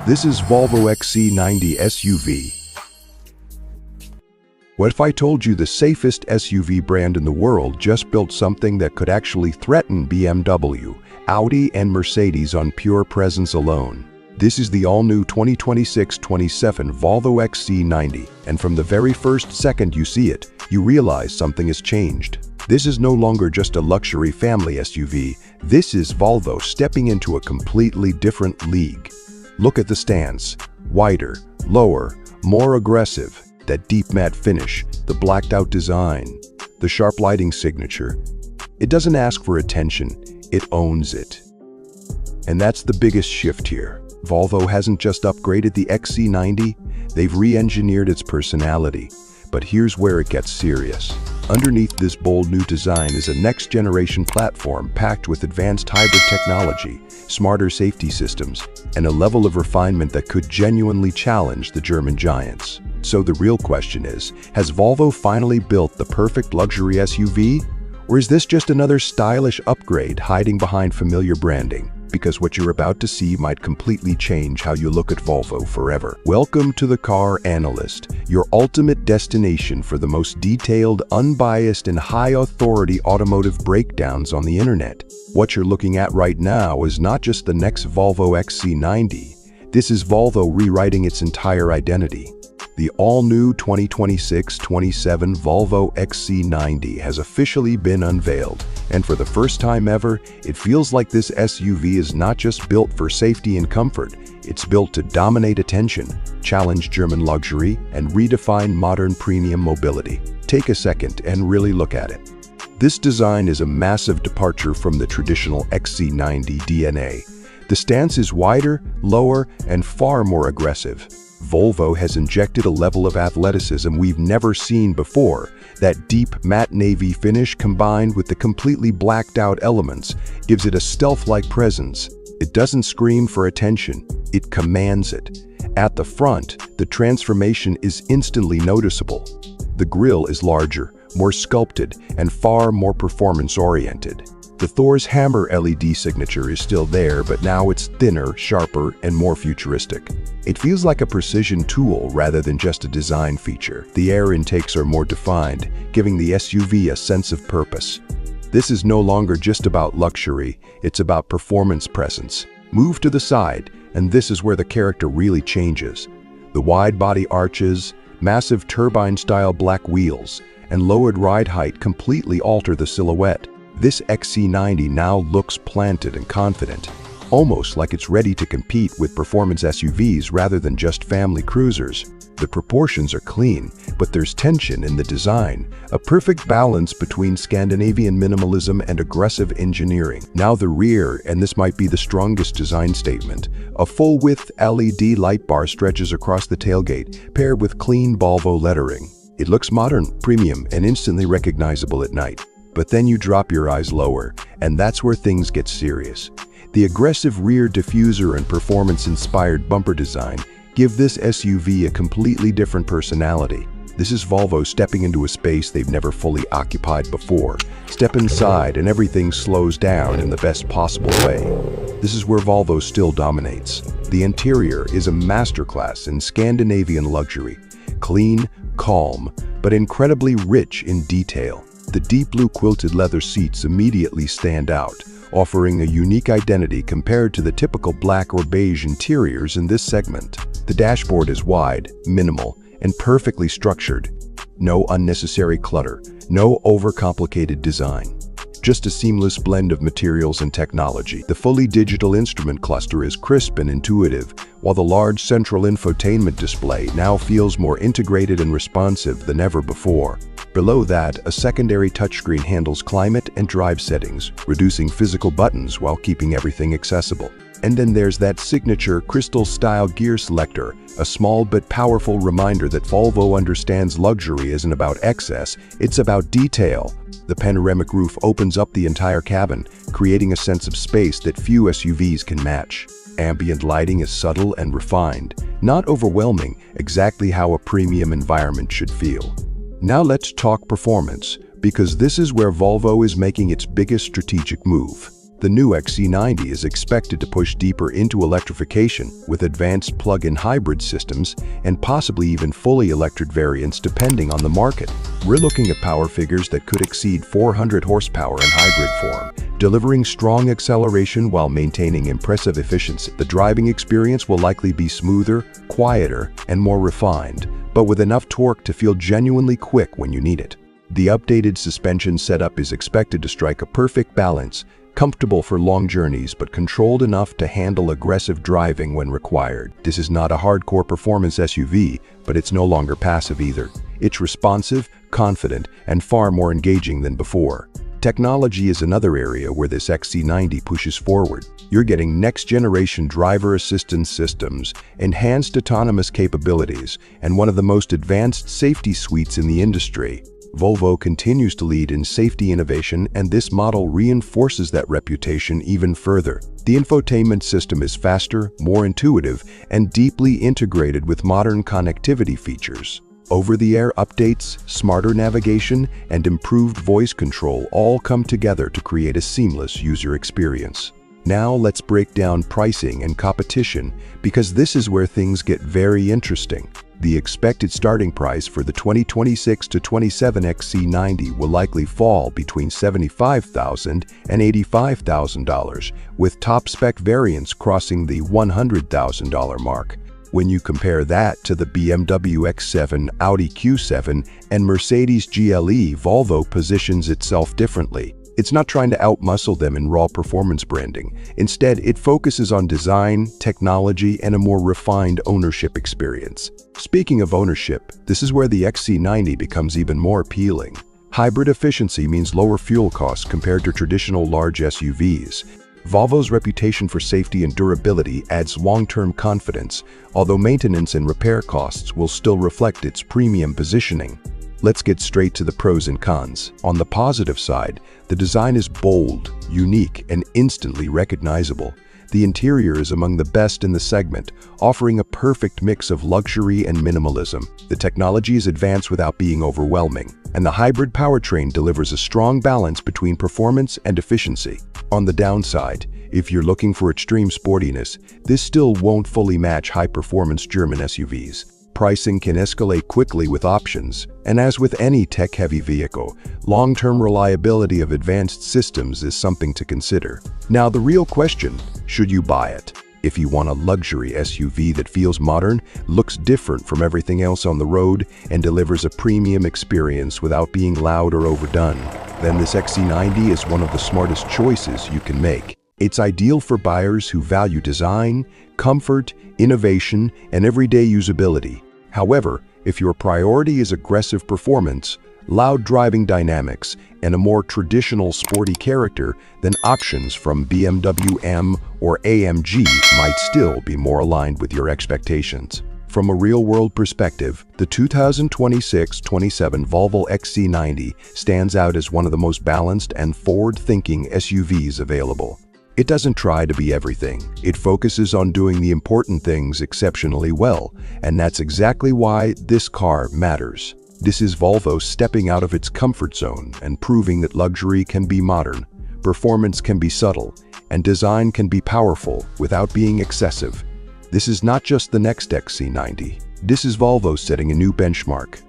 This is Volvo XC90 SUV. What if I told you the safest SUV brand in the world just built something that could actually threaten BMW, Audi, and Mercedes on pure presence alone? This is the all-new 2026-27 Volvo XC90, and from the very first second you see it, you realize something has changed. This is no longer just a luxury family SUV. This is Volvo stepping into a completely different league. Look at the stance. Wider, lower, more aggressive. That deep matte finish, the blacked-out design, the sharp lighting signature. It doesn't ask for attention, it owns it. And that's the biggest shift here. Volvo hasn't just upgraded the XC90, they've re-engineered its personality. But here's where it gets serious. Underneath this bold new design is a next-generation platform packed with advanced hybrid technology, smarter safety systems, and a level of refinement that could genuinely challenge the German giants. So the real question is, has Volvo finally built the perfect luxury SUV? Or is this just another stylish upgrade hiding behind familiar branding? Because what you're about to see might completely change how you look at Volvo forever. Welcome to the Car Analyst, your ultimate destination for the most detailed, unbiased, and high-authority automotive breakdowns on the internet. What you're looking at right now is not just the next Volvo XC90. This is Volvo rewriting its entire identity. The all-new 2026-27 Volvo XC90 has officially been unveiled, and for the first time ever, it feels like this SUV is not just built for safety and comfort, it's built to dominate attention, challenge German luxury, and redefine modern premium mobility. Take a second and really look at it. This design is a massive departure from the traditional XC90 DNA. The stance is wider, lower, and far more aggressive. Volvo has injected a level of athleticism we've never seen before. That deep matte navy finish combined with the completely blacked out elements gives it a stealth-like presence. It doesn't scream for attention, it commands it. At the front, the transformation is instantly noticeable. The grille is larger, more sculpted, and far more performance-oriented. The Thor's hammer LED signature is still there, but now it's thinner, sharper, and more futuristic. It feels like a precision tool rather than just a design feature. The air intakes are more defined, giving the SUV a sense of purpose. This is no longer just about luxury, it's about performance presence. Move to the side, and this is where the character really changes. The wide body arches, massive turbine-style black wheels, and lowered ride height completely alter the silhouette. This XC90 now looks planted and confident, almost like it's ready to compete with performance SUVs rather than just family cruisers. The proportions are clean, but there's tension in the design, a perfect balance between Scandinavian minimalism and aggressive engineering. Now the rear, and this might be the strongest design statement. A full-width LED light bar stretches across the tailgate, paired with clean Volvo lettering. It looks modern, premium, and instantly recognizable at night. But then you drop your eyes lower, and that's where things get serious. The aggressive rear diffuser and performance-inspired bumper design give this SUV a completely different personality. This is Volvo stepping into a space they've never fully occupied before. Step inside and everything slows down in the best possible way. This is where Volvo still dominates. The interior is a masterclass in Scandinavian luxury. Clean, calm, but incredibly rich in detail. The deep blue quilted leather seats immediately stand out, offering a unique identity compared to the typical black or beige interiors in this segment. The dashboard is wide, minimal, and perfectly structured. No unnecessary clutter, no overcomplicated design. Just a seamless blend of materials and technology. The fully digital instrument cluster is crisp and intuitive, while the large central infotainment display now feels more integrated and responsive than ever before. Below that, a secondary touchscreen handles climate and drive settings, reducing physical buttons while keeping everything accessible. And then there's that signature crystal-style gear selector, a small but powerful reminder that Volvo understands luxury isn't about excess, it's about detail. The panoramic roof opens up the entire cabin, creating a sense of space that few SUVs can match. Ambient lighting is subtle and refined, not overwhelming, exactly how a premium environment should feel. Now let's talk performance, because this is where Volvo is making its biggest strategic move. The new XC90 is expected to push deeper into electrification with advanced plug-in hybrid systems and possibly even fully electric variants depending on the market. We're looking at power figures that could exceed 400 horsepower in hybrid form, delivering strong acceleration while maintaining impressive efficiency. The driving experience will likely be smoother, quieter, and more refined, but with enough torque to feel genuinely quick when you need it. The updated suspension setup is expected to strike a perfect balance, comfortable for long journeys but controlled enough to handle aggressive driving when required. This is not a hardcore performance SUV, but it's no longer passive either. It's responsive, confident, and far more engaging than before. Technology is another area where this XC90 pushes forward. You're getting next-generation driver assistance systems, enhanced autonomous capabilities, and one of the most advanced safety suites in the industry. Volvo continues to lead in safety innovation, and this model reinforces that reputation even further. The infotainment system is faster, more intuitive, and deeply integrated with modern connectivity features. Over-the-air updates, smarter navigation, and improved voice control all come together to create a seamless user experience. Now let's break down pricing and competition, because this is where things get very interesting. The expected starting price for the 2026 to 27 XC90 will likely fall between $75,000 and $85,000, with top-spec variants crossing the $100,000 mark. When you compare that to the BMW X7, Audi Q7, and Mercedes GLE, Volvo positions itself differently. It's not trying to outmuscle them in raw performance branding. Instead, it focuses on design, technology, and a more refined ownership experience. Speaking of ownership, this is where the XC90 becomes even more appealing. Hybrid efficiency means lower fuel costs compared to traditional large SUVs. Volvo's reputation for safety and durability adds long-term confidence, although maintenance and repair costs will still reflect its premium positioning. Let's get straight to the pros and cons. On the positive side, the design is bold, unique, and instantly recognizable. The interior is among the best in the segment, offering a perfect mix of luxury and minimalism. The technology is advanced without being overwhelming, and the hybrid powertrain delivers a strong balance between performance and efficiency. On the downside, if you're looking for extreme sportiness, this still won't fully match high-performance German SUVs. Pricing can escalate quickly with options, and as with any tech-heavy vehicle, long-term reliability of advanced systems is something to consider. Now, the real question, should you buy it? If you want a luxury SUV that feels modern, looks different from everything else on the road, and delivers a premium experience without being loud or overdone, then this XC90 is one of the smartest choices you can make. It's ideal for buyers who value design, comfort, innovation, and everyday usability. However, if your priority is aggressive performance, loud driving dynamics, and a more traditional sporty character, then options from BMW M or AMG might still be more aligned with your expectations. From a real-world perspective, the 2026-27 Volvo XC90 stands out as one of the most balanced and forward-thinking SUVs available. It doesn't try to be everything. It focuses on doing the important things exceptionally well, and that's exactly why this car matters. This is Volvo stepping out of its comfort zone and proving that luxury can be modern, performance can be subtle, and design can be powerful without being excessive. This is not just the next XC90. This is Volvo setting a new benchmark.